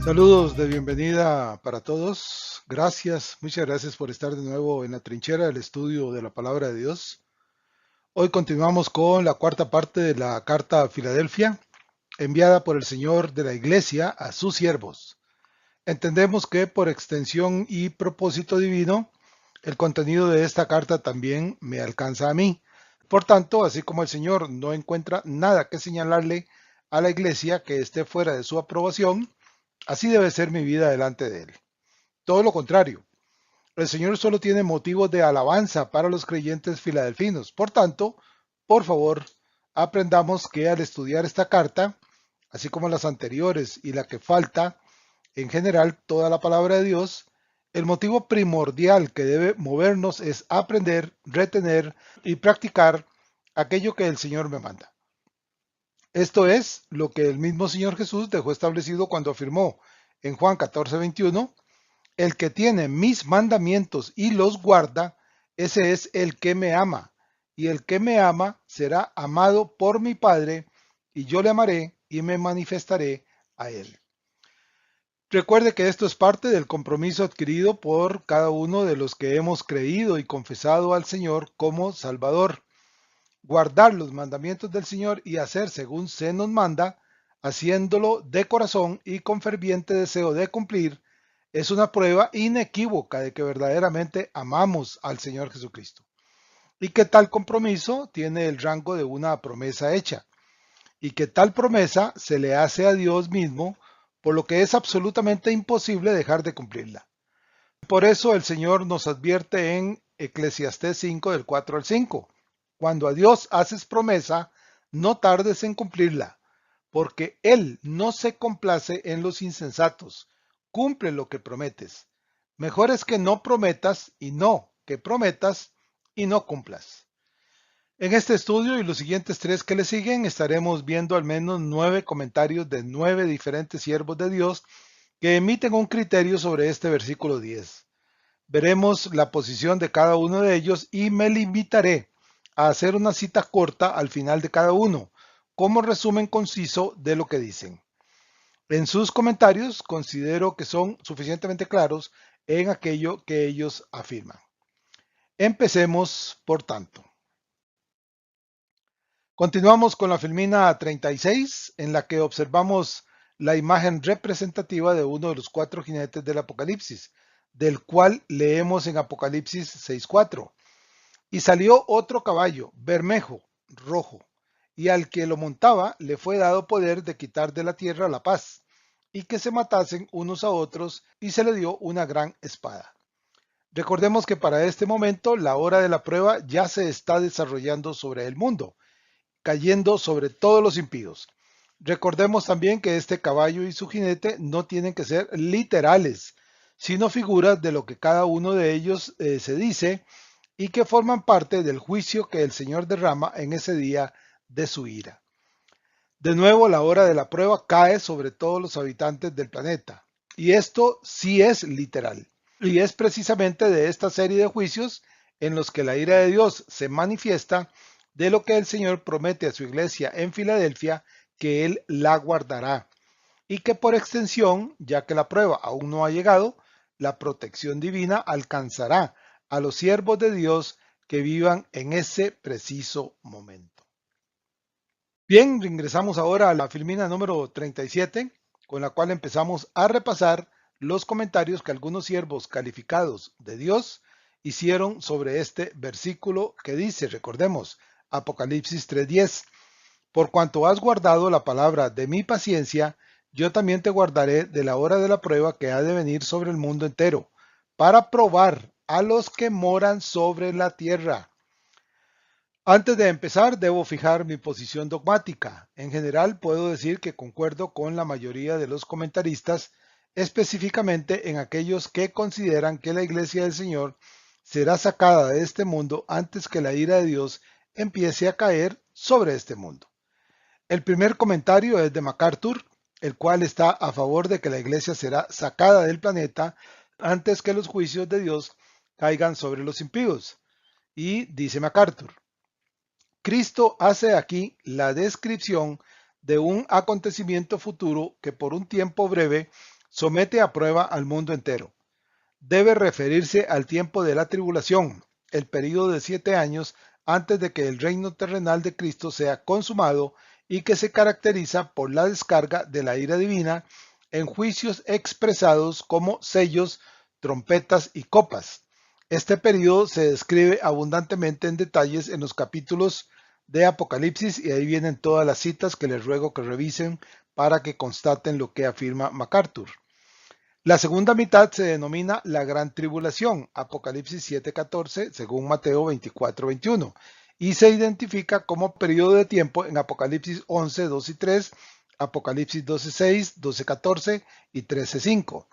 Saludos de bienvenida para todos. Gracias, muchas gracias por estar de nuevo en la trinchera del estudio de la palabra de Dios. Hoy continuamos con la cuarta parte de la carta a Filadelfia, enviada por el Señor de la Iglesia a sus siervos. Entendemos que por extensión y propósito divino, el contenido de esta carta también me alcanza a mí. Por tanto, así como el Señor no encuentra nada que señalarle a la Iglesia que esté fuera de su aprobación, así debe ser mi vida delante de Él. Todo lo contrario, el Señor solo tiene motivos de alabanza para los creyentes filadelfinos. Por tanto, por favor, aprendamos que al estudiar esta carta, así como las anteriores y la que falta, en general toda la palabra de Dios, el motivo primordial que debe movernos es aprender, retener y practicar aquello que el Señor me manda. Esto es lo que el mismo Señor Jesús dejó establecido cuando afirmó en Juan 14:21: el que tiene mis mandamientos y los guarda, ese es el que me ama. Y el que me ama será amado por mi Padre, y yo le amaré y me manifestaré a él. Recuerde que esto es parte del compromiso adquirido por cada uno de los que hemos creído y confesado al Señor como Salvador. Guardar los mandamientos del Señor y hacer según se nos manda, haciéndolo de corazón y con ferviente deseo de cumplir, es una prueba inequívoca de que verdaderamente amamos al Señor Jesucristo. Y que tal compromiso tiene el rango de una promesa hecha, y que tal promesa se le hace a Dios mismo, por lo que es absolutamente imposible dejar de cumplirla. Por eso el Señor nos advierte en Eclesiastés 5 del 4 al 5: cuando a Dios haces promesa, no tardes en cumplirla, porque Él no se complace en los insensatos. Cumple lo que prometes. Mejor es que no prometas y no que prometas y no cumplas. En este estudio y los siguientes tres que le siguen estaremos viendo al menos 9 comentarios de 9 diferentes siervos de Dios que emiten un criterio sobre este versículo 10. Veremos la posición de cada uno de ellos y me limitaré a hacer una cita corta al final de cada uno, como resumen conciso de lo que dicen. En sus comentarios considero que son suficientemente claros en aquello que ellos afirman. Empecemos, por tanto. Continuamos con la filmina 36, en la que observamos la imagen representativa de uno de los 4 jinetes del Apocalipsis, del cual leemos en Apocalipsis 6:4. Y salió otro caballo, bermejo, rojo, y al que lo montaba le fue dado poder de quitar de la tierra la paz, y que se matasen unos a otros, y se le dio una gran espada. Recordemos que para este momento la hora de la prueba ya se está desarrollando sobre el mundo, cayendo sobre todos los impíos. Recordemos también que este caballo y su jinete no tienen que ser literales, sino figuras de lo que cada uno de ellos se dice y que forman parte del juicio que el Señor derrama en ese día de su ira. De nuevo, la hora de la prueba cae sobre todos los habitantes del planeta, y esto sí es literal. Y es precisamente de esta serie de juicios en los que la ira de Dios se manifiesta, de lo que el Señor promete a su iglesia en Filadelfia, que Él la guardará, y que por extensión, ya que la prueba aún no ha llegado, la protección divina alcanzará a los siervos de Dios que vivan en ese preciso momento. Bien, ingresamos ahora a la filmina número 37, con la cual empezamos a repasar los comentarios que algunos siervos calificados de Dios hicieron sobre este versículo que dice, recordemos, Apocalipsis 3:10: por cuanto has guardado la palabra de mi paciencia, yo también te guardaré de la hora de la prueba que ha de venir sobre el mundo entero, para probar a los que moran sobre la tierra. Antes de empezar, debo fijar mi posición dogmática. En general, puedo decir que concuerdo con la mayoría de los comentaristas, específicamente en aquellos que consideran que la Iglesia del Señor será sacada de este mundo antes que la ira de Dios empiece a caer sobre este mundo. El primer comentario es de MacArthur, el cual está a favor de que la Iglesia será sacada del planeta antes que los juicios de Dios caigan sobre los impíos. Y dice MacArthur: Cristo hace aquí la descripción de un acontecimiento futuro que por un tiempo breve somete a prueba al mundo entero. Debe referirse al tiempo de la tribulación, el período de 7 años antes de que el reino terrenal de Cristo sea consumado y que se caracteriza por la descarga de la ira divina en juicios expresados como sellos, trompetas y copas. Este período se describe abundantemente en detalles en los capítulos de Apocalipsis y ahí vienen todas las citas que les ruego que revisen para que constaten lo que afirma MacArthur. La segunda mitad se denomina la Gran Tribulación, Apocalipsis 7:14, según Mateo 24:21, y se identifica como periodo de tiempo en Apocalipsis 11:2 y 3, Apocalipsis 12:6, 12:14 y 13:5.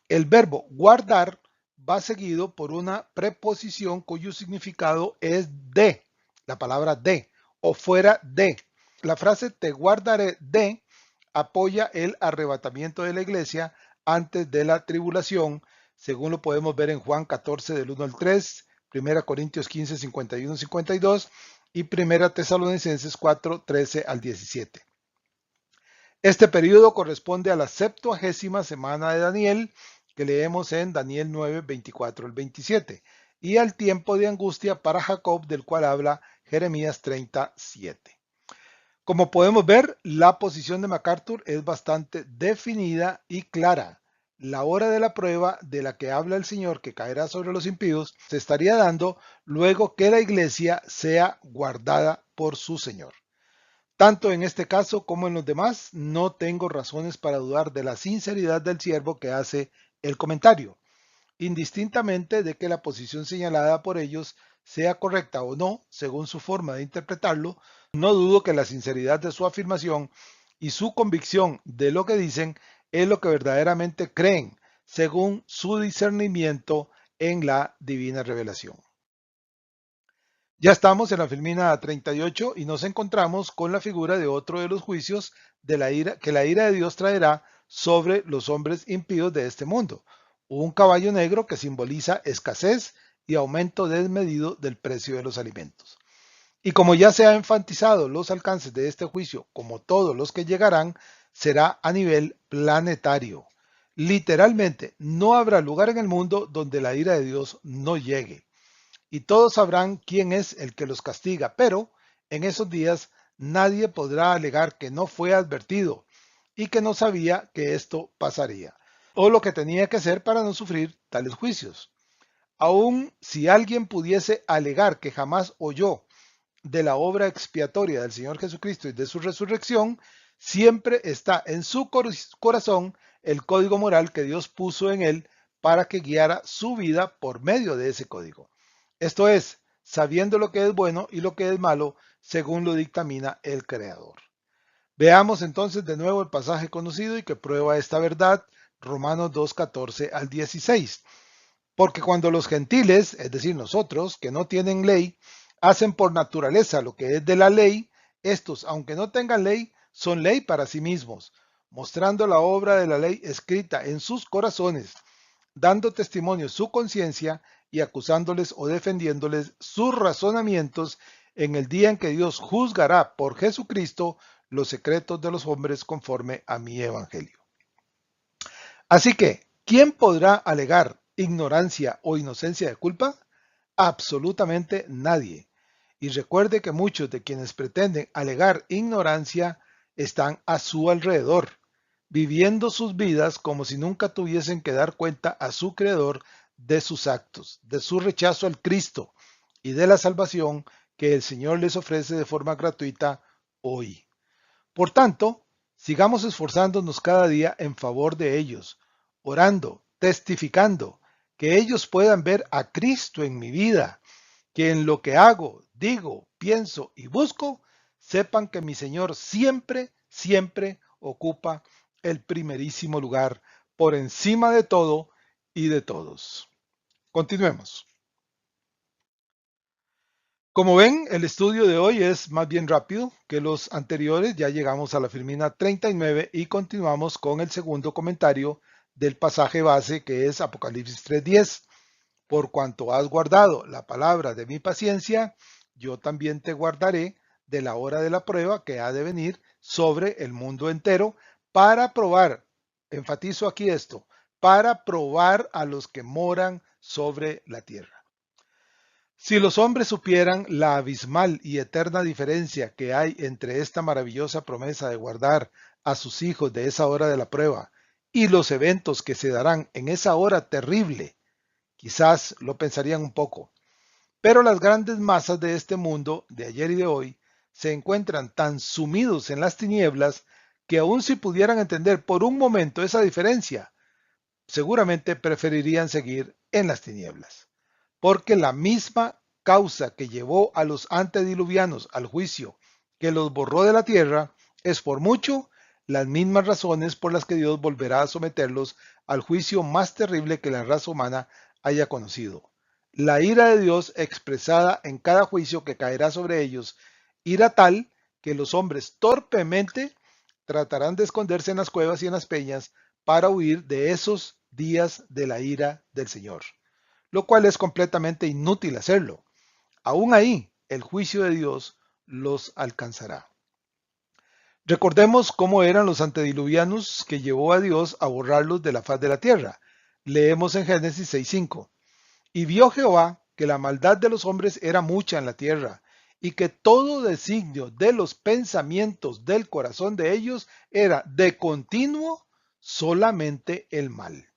El verbo guardar va seguido por una preposición cuyo significado es de, la palabra de, o fuera de. La frase te guardaré de apoya el arrebatamiento de la iglesia antes de la tribulación, según lo podemos ver en Juan 14 del 1 al 3, 1 Corintios 15, 51, 52 y 1 Tesalonicenses 4, 13 al 17. Este periodo corresponde a la 70ª semana de Daniel, que leemos en Daniel 9, 24 al 27, y al tiempo de angustia para Jacob, del cual habla Jeremías 37. Como podemos ver, la posición de MacArthur es bastante definida y clara. La hora de la prueba de la que habla el Señor que caerá sobre los impíos se estaría dando luego que la iglesia sea guardada por su Señor. Tanto en este caso como en los demás, no tengo razones para dudar de la sinceridad del siervo que hace el comentario, indistintamente de que la posición señalada por ellos sea correcta o no, según su forma de interpretarlo. No dudo que la sinceridad de su afirmación y su convicción de lo que dicen es lo que verdaderamente creen, según su discernimiento en la divina revelación. Ya estamos en la filmina 38 y nos encontramos con la figura de otro de los juicios de la ira que la ira de Dios traerá sobre los hombres impíos de este mundo. Un caballo negro que simboliza escasez y aumento desmedido del precio de los alimentos. Y como ya se ha enfatizado los alcances de este juicio, como todos los que llegarán, será a nivel planetario. Literalmente, no habrá lugar en el mundo donde la ira de Dios no llegue y todos sabrán quién es el que los castiga, pero en esos días nadie podrá alegar que no fue advertido y que no sabía que esto pasaría, o lo que tenía que hacer para no sufrir tales juicios. Aun si alguien pudiese alegar que jamás oyó de la obra expiatoria del Señor Jesucristo y de su resurrección, siempre está en su corazón el código moral que Dios puso en él para que guiara su vida por medio de ese código. Esto es, sabiendo lo que es bueno y lo que es malo, según lo dictamina el Creador. Veamos entonces de nuevo el pasaje conocido y que prueba esta verdad, Romanos 2, 14 al 16. Porque cuando los gentiles, es decir, nosotros, que no tienen ley, hacen por naturaleza lo que es de la ley, estos, aunque no tengan ley, son ley para sí mismos, mostrando la obra de la ley escrita en sus corazones, dando testimonio su conciencia y acusándoles o defendiéndoles sus razonamientos en el día en que Dios juzgará por Jesucristo los secretos de los hombres conforme a mi evangelio. Así que, ¿quién podrá alegar ignorancia o inocencia de culpa? Absolutamente nadie. Y recuerde que muchos de quienes pretenden alegar ignorancia están a su alrededor, viviendo sus vidas como si nunca tuviesen que dar cuenta a su Creador de sus actos, de su rechazo al Cristo y de la salvación que el Señor les ofrece de forma gratuita hoy. Por tanto, sigamos esforzándonos cada día en favor de ellos, orando, testificando, que ellos puedan ver a Cristo en mi vida, que en lo que hago, digo, pienso y busco, sepan que mi Señor siempre, siempre ocupa el primerísimo lugar por encima de todo y de todos. Continuemos. Como ven, el estudio de hoy es más bien rápido que los anteriores. Ya llegamos a la filmina 39 y continuamos con el segundo comentario del pasaje base que es Apocalipsis 3:10. Por cuanto has guardado la palabra de mi paciencia, yo también te guardaré de la hora de la prueba que ha de venir sobre el mundo entero para probar enfatizo aquí esto, para probar a los que moran sobre la tierra. Si los hombres supieran la abismal y eterna diferencia que hay entre esta maravillosa promesa de guardar a sus hijos de esa hora de la prueba y los eventos que se darán en esa hora terrible, quizás lo pensarían un poco. Pero las grandes masas de este mundo, de ayer y de hoy, se encuentran tan sumidos en las tinieblas que aun si pudieran entender por un momento esa diferencia, seguramente preferirían seguir en las tinieblas. Porque la misma causa que llevó a los antediluvianos al juicio que los borró de la tierra es por mucho las mismas razones por las que Dios volverá a someterlos al juicio más terrible que la raza humana haya conocido. La ira de Dios expresada en cada juicio que caerá sobre ellos, ira tal que los hombres torpemente tratarán de esconderse en las cuevas y en las peñas para huir de esos días de la ira del Señor, lo cual es completamente inútil hacerlo. Aún ahí, el juicio de Dios los alcanzará. Recordemos cómo eran los antediluvianos que llevó a Dios a borrarlos de la faz de la tierra. Leemos en Génesis 6:5. Y vio Jehová que la maldad de los hombres era mucha en la tierra, y que todo designio de los pensamientos del corazón de ellos era de continuo solamente el mal.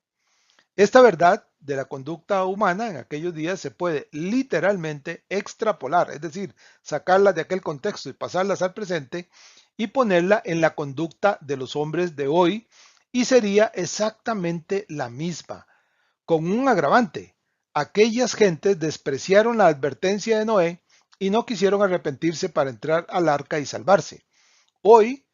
Esta verdad de la conducta humana en aquellos días se puede literalmente extrapolar, es decir, sacarla de aquel contexto y pasarlas al presente y ponerla en la conducta de los hombres de hoy, y sería exactamente la misma, con un agravante. Aquellas gentes despreciaron la advertencia de Noé y no quisieron arrepentirse para entrar al arca y salvarse. Hoy,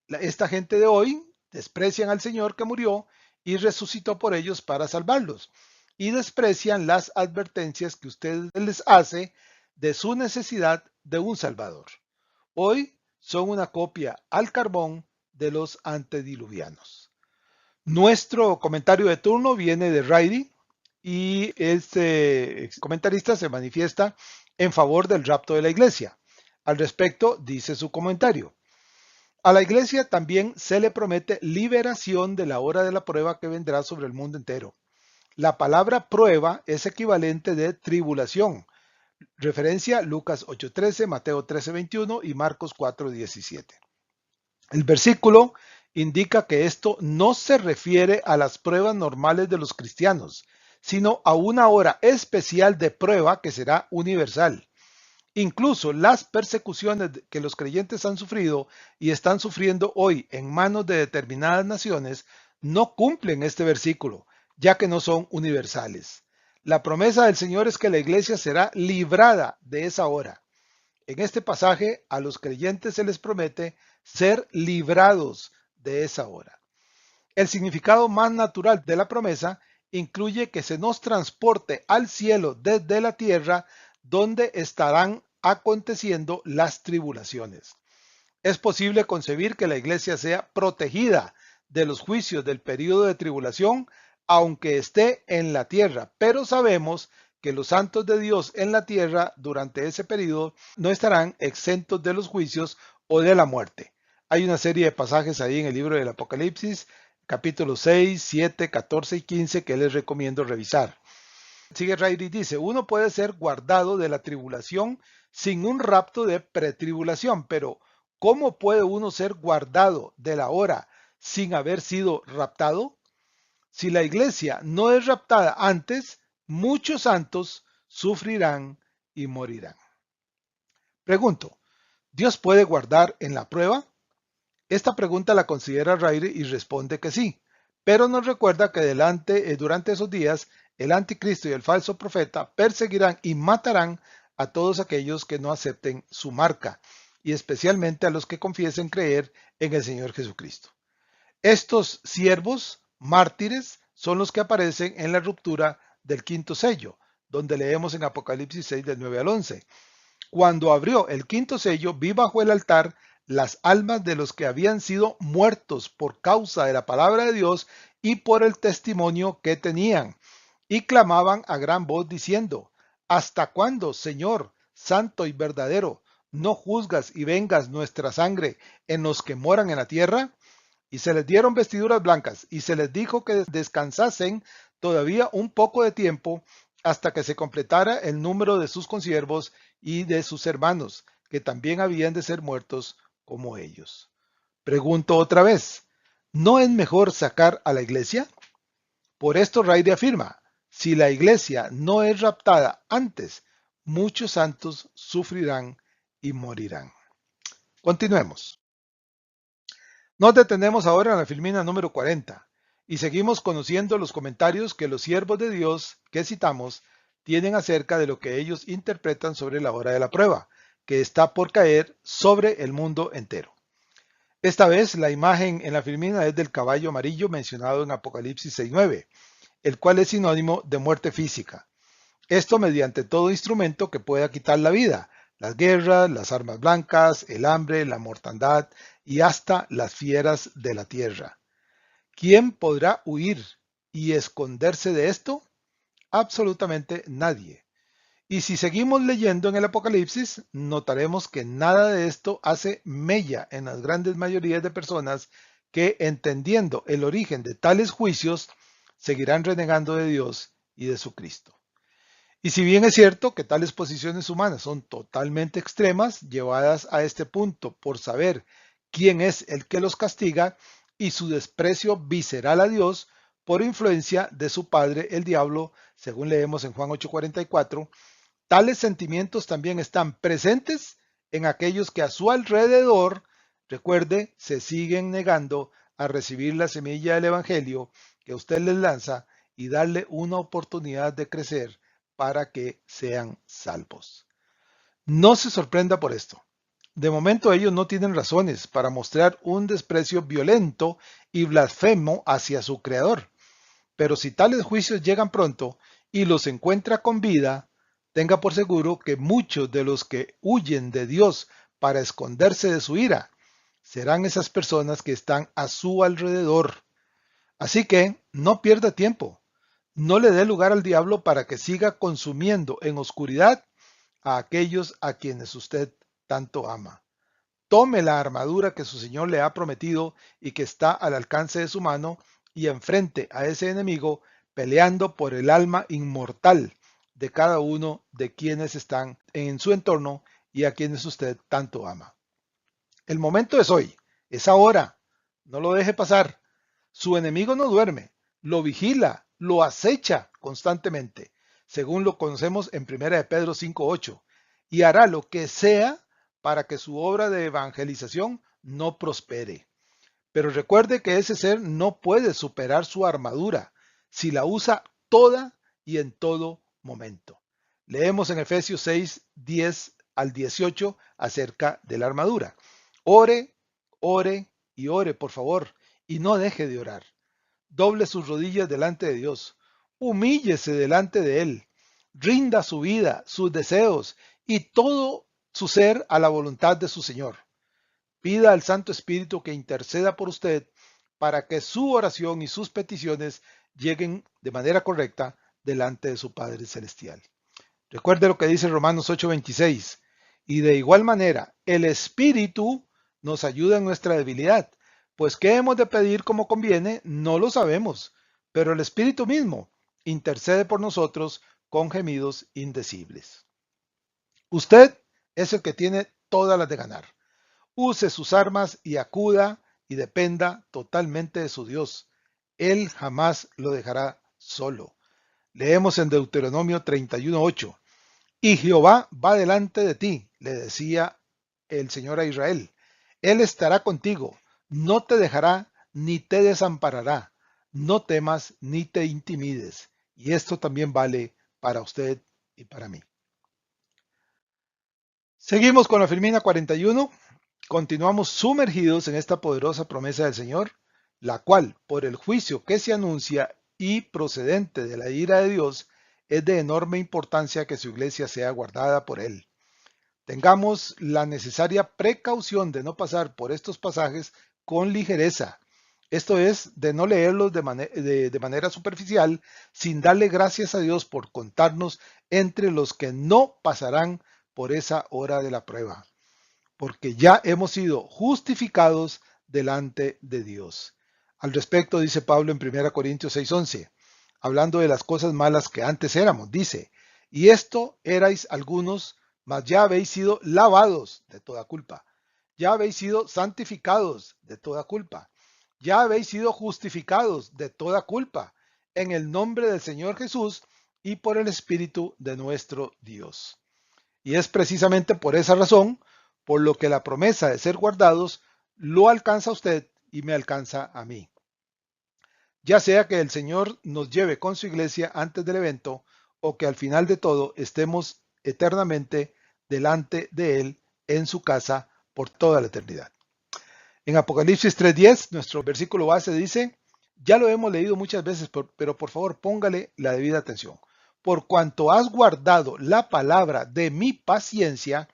esta gente de hoy desprecian al Señor que murió y resucitó por ellos para salvarlos, y desprecian las advertencias que usted les hace de su necesidad de un Salvador. Hoy son una copia al carbón de los antediluvianos. Nuestro comentario de turno viene de Riley, y este comentarista se manifiesta en favor del rapto de la iglesia. Al respecto, dice su comentario: a la iglesia también se le promete liberación de la hora de la prueba que vendrá sobre el mundo entero. La palabra prueba es equivalente de tribulación. Referencia Lucas 8:13, Mateo 13:21 y Marcos 4:17. El versículo indica que esto no se refiere a las pruebas normales de los cristianos, sino a una hora especial de prueba que será universal. Incluso las persecuciones que los creyentes han sufrido y están sufriendo hoy en manos de determinadas naciones no cumplen este versículo, ya que no son universales. La promesa del Señor es que la iglesia será librada de esa hora. En este pasaje a los creyentes se les promete ser librados de esa hora. El significado más natural de la promesa incluye que se nos transporte al cielo desde la tierra, donde estarán aconteciendo las tribulaciones. Es posible concebir que la iglesia sea protegida de los juicios del período de tribulación, aunque esté en la tierra, pero sabemos que los santos de Dios en la tierra durante ese período no estarán exentos de los juicios o de la muerte. Hay una serie de pasajes ahí en el libro del Apocalipsis, capítulos 6, 7, 14 y 15 que les recomiendo revisar. Sigue Riley y dice: uno puede ser guardado de la tribulación sin un rapto de pretribulación, pero ¿cómo puede uno ser guardado de la hora sin haber sido raptado? Si la iglesia no es raptada antes, muchos santos sufrirán y morirán. Pregunto: ¿Dios puede guardar en la prueba? Esta pregunta la considera Riley y responde que sí, pero nos recuerda que durante esos días el anticristo y el falso profeta perseguirán y matarán a todos aquellos que no acepten su marca, y especialmente a los que confiesen creer en el Señor Jesucristo. Estos siervos mártires son los que aparecen en la ruptura del quinto sello, donde leemos en Apocalipsis 6 del 9 al 11. Cuando abrió el quinto sello, vi bajo el altar las almas de los que habían sido muertos por causa de la palabra de Dios y por el testimonio que tenían, y clamaban a gran voz diciendo: ¿hasta cuándo, Señor, santo y verdadero, no juzgas y vengas nuestra sangre en los que moran en la tierra? Y se les dieron vestiduras blancas, y se les dijo que descansasen todavía un poco de tiempo hasta que se completara el número de sus consiervos y de sus hermanos, que también habían de ser muertos como ellos. Pregunto otra vez, ¿no es mejor sacar a la iglesia? Por esto Raide afirma, si la iglesia no es raptada antes, muchos santos sufrirán y morirán. Continuemos. Nos detenemos ahora en la filmina número 40 y seguimos conociendo los comentarios que los siervos de Dios que citamos tienen acerca de lo que ellos interpretan sobre la hora de la prueba, que está por caer sobre el mundo entero. Esta vez la imagen en la filmina es del caballo amarillo mencionado en Apocalipsis 6:9, el cual es sinónimo de muerte física. Esto mediante todo instrumento que pueda quitar la vida, las guerras, las armas blancas, el hambre, la mortandad y hasta las fieras de la tierra. ¿Quién podrá huir y esconderse de esto? Absolutamente nadie. Y si seguimos leyendo en el Apocalipsis, notaremos que nada de esto hace mella en las grandes mayorías de personas que, entendiendo el origen de tales juicios, seguirán renegando de Dios y de su Cristo. Y si bien es cierto que tales posiciones humanas son totalmente extremas, llevadas a este punto por saber quién es el que los castiga y su desprecio visceral a Dios por influencia de su padre el diablo, según leemos en Juan 8:44, tales sentimientos también están presentes en aquellos que a su alrededor, recuerde, se siguen negando a recibir la semilla del Evangelio que usted les lanza y darle una oportunidad de crecer para que sean salvos. No se sorprenda por esto. De momento ellos no tienen razones para mostrar un desprecio violento y blasfemo hacia su Creador. Pero si tales juicios llegan pronto y los encuentra con vida, tenga por seguro que muchos de los que huyen de Dios para esconderse de su ira serán esas personas que están a su alrededor. Así que no pierda tiempo. No le dé lugar al diablo para que siga consumiendo en oscuridad a aquellos a quienes usted tanto ama. Tome la armadura que su Señor le ha prometido y que está al alcance de su mano y enfrente a ese enemigo peleando por el alma inmortal de cada uno de quienes están en su entorno y a quienes usted tanto ama. El momento es hoy, es ahora. No lo deje pasar. Su enemigo no duerme, lo vigila, lo acecha constantemente, según lo conocemos en 1 de Pedro 5:8, y hará lo que sea para que su obra de evangelización no prospere. Pero recuerde que ese ser no puede superar su armadura si la usa toda y en todo momento. Leemos en Efesios 6:10 al 18 acerca de la armadura. Ore, ore y ore, por favor, y no deje de orar. Doble sus rodillas delante de Dios. Humíllese delante de Él. Rinda su vida, sus deseos y todo su ser a la voluntad de su Señor. Pida al Santo Espíritu que interceda por usted para que su oración y sus peticiones lleguen de manera correcta delante de su Padre Celestial. Recuerde lo que dice Romanos 8:26. Y de igual manera, el Espíritu nos ayuda en nuestra debilidad, pues qué hemos de pedir como conviene, no lo sabemos, pero el Espíritu mismo intercede por nosotros con gemidos indecibles. Usted es el que tiene todas las de ganar. Use sus armas y acuda y dependa totalmente de su Dios. Él jamás lo dejará solo. Leemos en Deuteronomio 31:8. Y Jehová va delante de ti, le decía el Señor a Israel. Él estará contigo, no te dejará ni te desamparará. No temas ni te intimides. Y esto también vale para usted y para mí. Seguimos con la Filmina 41. Continuamos sumergidos en esta poderosa promesa del Señor, la cual, por el juicio que se anuncia y procedente de la ira de Dios, es de enorme importancia que su iglesia sea guardada por Él. Tengamos la necesaria precaución de no pasar por estos pasajes con ligereza. Esto es, de no leerlos de manera superficial, sin darle gracias a Dios por contarnos entre los que no pasarán por esa hora de la prueba, porque ya hemos sido justificados delante de Dios. Al respecto dice Pablo en 1 Corintios 6:11, hablando de las cosas malas que antes éramos, dice, y esto erais algunos, mas ya habéis sido lavados de toda culpa, ya habéis sido santificados de toda culpa, ya habéis sido justificados de toda culpa, en el nombre del Señor Jesús y por el Espíritu de nuestro Dios. Y es precisamente por esa razón, por lo que la promesa de ser guardados lo alcanza a usted y me alcanza a mí. Ya sea que el Señor nos lleve con su iglesia antes del evento o que al final de todo estemos eternamente delante de Él en su casa por toda la eternidad. En Apocalipsis 3:10, nuestro versículo base dice, ya lo hemos leído muchas veces, pero por favor póngale la debida atención. Por cuanto has guardado la palabra de mi paciencia,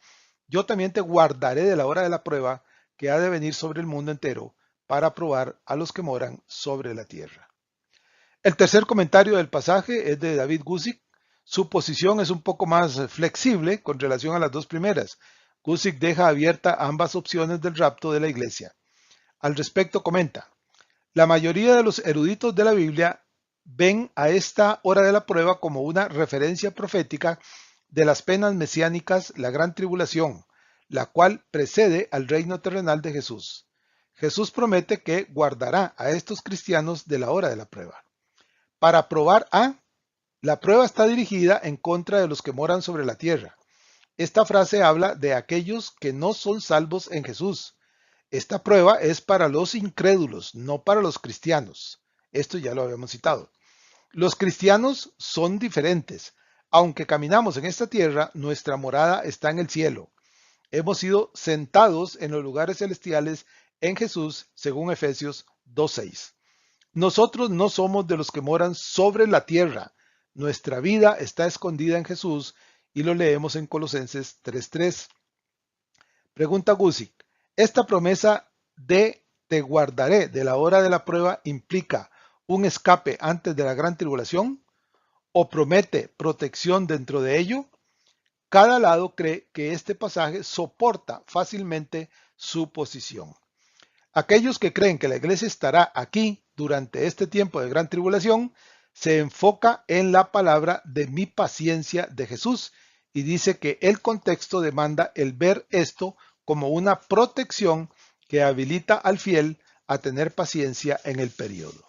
yo también te guardaré de la hora de la prueba que ha de venir sobre el mundo entero para probar a los que moran sobre la tierra. El tercer comentario del pasaje es de David Guzik. Su posición es un poco más flexible con relación a las dos primeras. Guzik deja abierta ambas opciones del rapto de la iglesia. Al respecto comenta, la mayoría de los eruditos de la Biblia ven a esta hora de la prueba como una referencia profética de las penas mesiánicas, la gran tribulación, la cual precede al reino terrenal de Jesús. Jesús promete que guardará a estos cristianos de la hora de la prueba. Para probar la prueba está dirigida en contra de los que moran sobre la tierra. Esta frase habla de aquellos que no son salvos en Jesús. Esta prueba es para los incrédulos, no para los cristianos. Esto ya lo habíamos citado. Los cristianos son diferentes. Aunque caminamos en esta tierra, nuestra morada está en el cielo. Hemos sido sentados en los lugares celestiales en Jesús, según Efesios 2:6. Nosotros no somos de los que moran sobre la tierra. Nuestra vida está escondida en Jesús y lo leemos en Colosenses 3:3. Pregunta Guzik, ¿esta promesa de te guardaré de la hora de la prueba implica un escape antes de la gran tribulación? ¿O promete protección dentro de ello? Cada lado cree que este pasaje soporta fácilmente su posición. Aquellos que creen que la iglesia estará aquí durante este tiempo de gran tribulación, se enfoca en la palabra de mi paciencia de Jesús y dice que el contexto demanda el ver esto como una protección que habilita al fiel a tener paciencia en el periodo.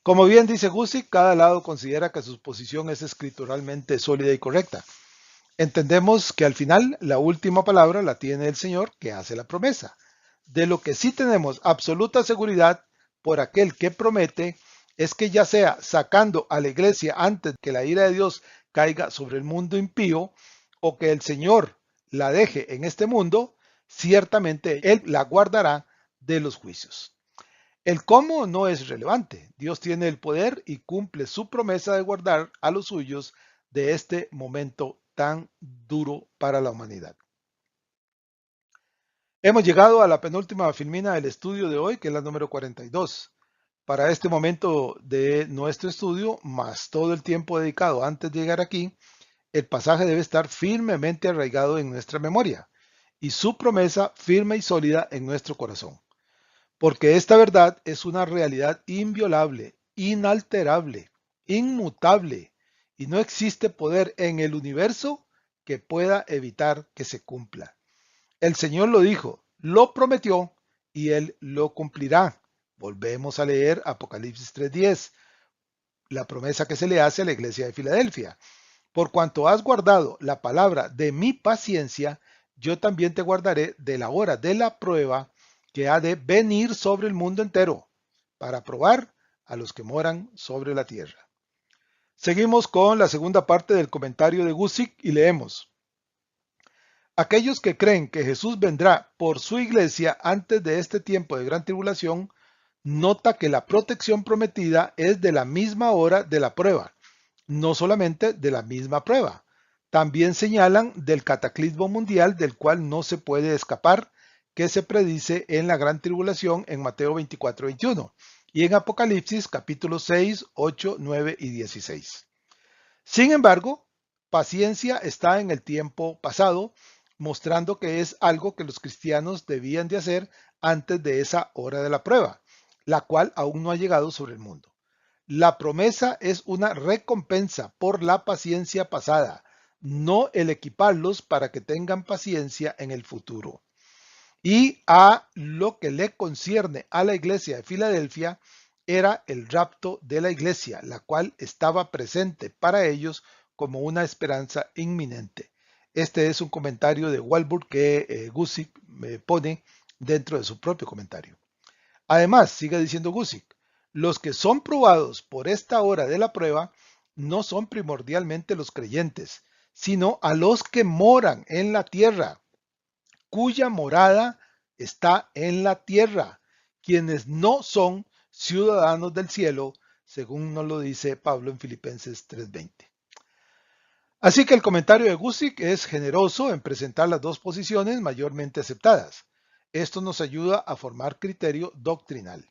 Como bien dice Guzik, cada lado considera que su posición es escrituralmente sólida y correcta. Entendemos que al final la última palabra la tiene el Señor que hace la promesa. De lo que sí tenemos absoluta seguridad por aquel que promete es que ya sea sacando a la iglesia antes que la ira de Dios caiga sobre el mundo impío o que el Señor la deje en este mundo, ciertamente Él la guardará de los juicios. El cómo no es relevante. Dios tiene el poder y cumple su promesa de guardar a los suyos de este momento tan duro para la humanidad. Hemos llegado a la penúltima filmina del estudio de hoy, que es la número 42. Para este momento de nuestro estudio, más todo el tiempo dedicado antes de llegar aquí, el pasaje debe estar firmemente arraigado en nuestra memoria y su promesa firme y sólida en nuestro corazón. Porque esta verdad es una realidad inviolable, inalterable, inmutable, y no existe poder en el universo que pueda evitar que se cumpla. El Señor lo dijo, lo prometió y Él lo cumplirá. Volvemos a leer Apocalipsis 3:10, la promesa que se le hace a la iglesia de Filadelfia. Por cuanto has guardado la palabra de mi paciencia, yo también te guardaré de la hora de la prueba que ha de venir sobre el mundo entero, para probar a los que moran sobre la tierra. Seguimos con la segunda parte del comentario de Guzik y leemos. Aquellos que creen que Jesús vendrá por su iglesia antes de este tiempo de gran tribulación, nota que la protección prometida es de la misma hora de la prueba, no solamente de la misma prueba. También señalan del cataclismo mundial del cual no se puede escapar, que se predice en la gran tribulación en Mateo 24:21 y en Apocalipsis capítulos 6, 8, 9 y 16. Sin embargo, paciencia está en el tiempo pasado, mostrando que es algo que los cristianos debían de hacer antes de esa hora de la prueba, la cual aún no ha llegado sobre el mundo. La promesa es una recompensa por la paciencia pasada, no el equiparlos para que tengan paciencia en el futuro. Y a lo que le concierne a la iglesia de Filadelfia, era el rapto de la iglesia, la cual estaba presente para ellos como una esperanza inminente. Este es un comentario de Walburg que Guzik pone dentro de su propio comentario. Además, sigue diciendo Guzik, los que son probados por esta hora de la prueba no son primordialmente los creyentes, sino a los que moran en la tierra, cuya morada está en la tierra, quienes no son ciudadanos del cielo, según nos lo dice Pablo en Filipenses 3:20. Así que el comentario de Guzik es generoso en presentar las dos posiciones mayormente aceptadas. Esto nos ayuda a formar criterio doctrinal.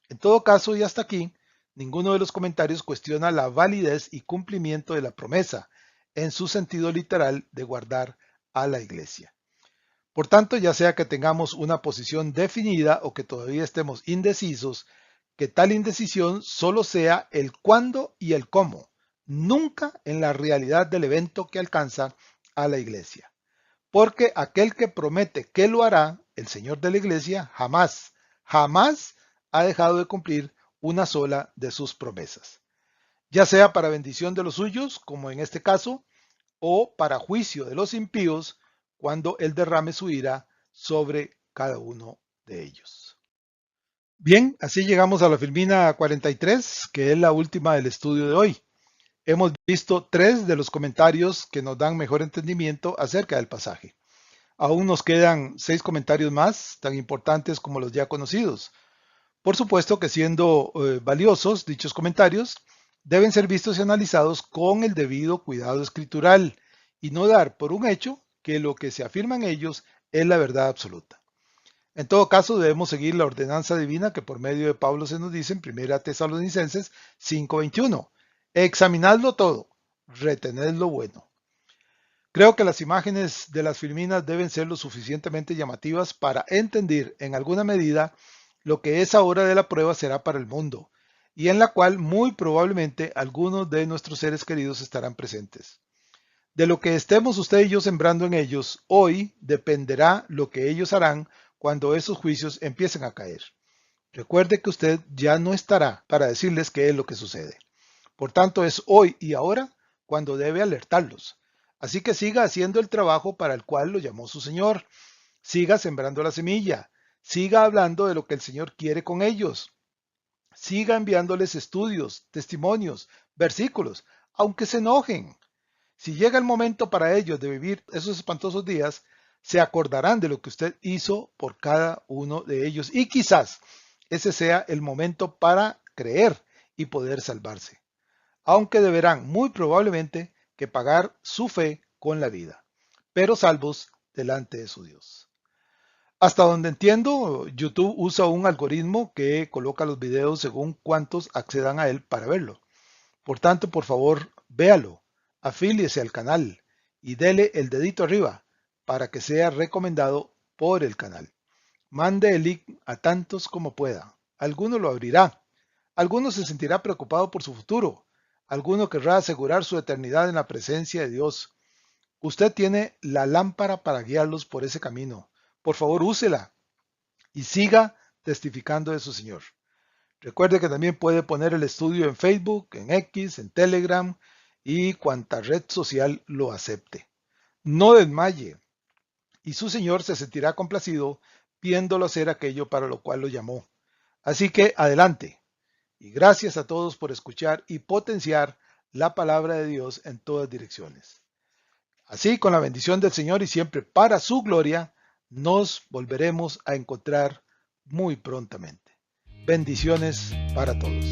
En todo caso, y hasta aquí, ninguno de los comentarios cuestiona la validez y cumplimiento de la promesa, en su sentido literal de guardar a la iglesia. Por tanto, ya sea que tengamos una posición definida o que todavía estemos indecisos, que tal indecisión solo sea el cuándo y el cómo, nunca en la realidad del evento que alcanza a la iglesia. Porque aquel que promete que lo hará, el Señor de la iglesia, jamás, jamás ha dejado de cumplir una sola de sus promesas. Ya sea para bendición de los suyos, como en este caso, o para juicio de los impíos, cuando Él derrame su ira sobre cada uno de ellos. Bien, así llegamos a la Filmina 43, que es la última del estudio de hoy. Hemos visto 3 de los comentarios que nos dan mejor entendimiento acerca del pasaje. Aún nos quedan 6 comentarios más, tan importantes como los ya conocidos. Por supuesto que siendo valiosos dichos comentarios, deben ser vistos y analizados con el debido cuidado escritural y no dar por un hecho que lo que se afirma en ellos es la verdad absoluta. En todo caso, debemos seguir la ordenanza divina que por medio de Pablo se nos dice en 1 Tesalonicenses 5:21. Examinadlo todo, retened lo bueno. Creo que las imágenes de las filminas deben ser lo suficientemente llamativas para entender en alguna medida lo que esa hora de la prueba será para el mundo, y en la cual muy probablemente algunos de nuestros seres queridos estarán presentes. De lo que estemos usted y yo sembrando en ellos, hoy dependerá lo que ellos harán cuando esos juicios empiecen a caer. Recuerde que usted ya no estará para decirles qué es lo que sucede. Por tanto, es hoy y ahora cuando debe alertarlos. Así que siga haciendo el trabajo para el cual lo llamó su Señor. Siga sembrando la semilla. Siga hablando de lo que el Señor quiere con ellos. Siga enviándoles estudios, testimonios, versículos, aunque se enojen. Si llega el momento para ellos de vivir esos espantosos días, se acordarán de lo que usted hizo por cada uno de ellos y quizás ese sea el momento para creer y poder salvarse, aunque deberán muy probablemente que pagar su fe con la vida, pero salvos delante de su Dios. Hasta donde entiendo, YouTube usa un algoritmo que coloca los videos según cuántos accedan a él para verlo. Por tanto, por favor, véalo, afíliese al canal y dele el dedito arriba para que sea recomendado por el canal. Mande el link a tantos como pueda. Alguno lo abrirá. Alguno se sentirá preocupado por su futuro. Alguno querrá asegurar su eternidad en la presencia de Dios. Usted tiene la lámpara para guiarlos por ese camino. Por favor, úsela y siga testificando de su Señor. Recuerde que también puede poner el estudio en Facebook, en X, en Telegram y cuanta red social lo acepte. No desmaye y su Señor se sentirá complacido viéndolo hacer aquello para lo cual lo llamó. Así que adelante. Y gracias a todos por escuchar y potenciar la palabra de Dios en todas direcciones. Así, con la bendición del Señor y siempre para su gloria, nos volveremos a encontrar muy prontamente. Bendiciones para todos.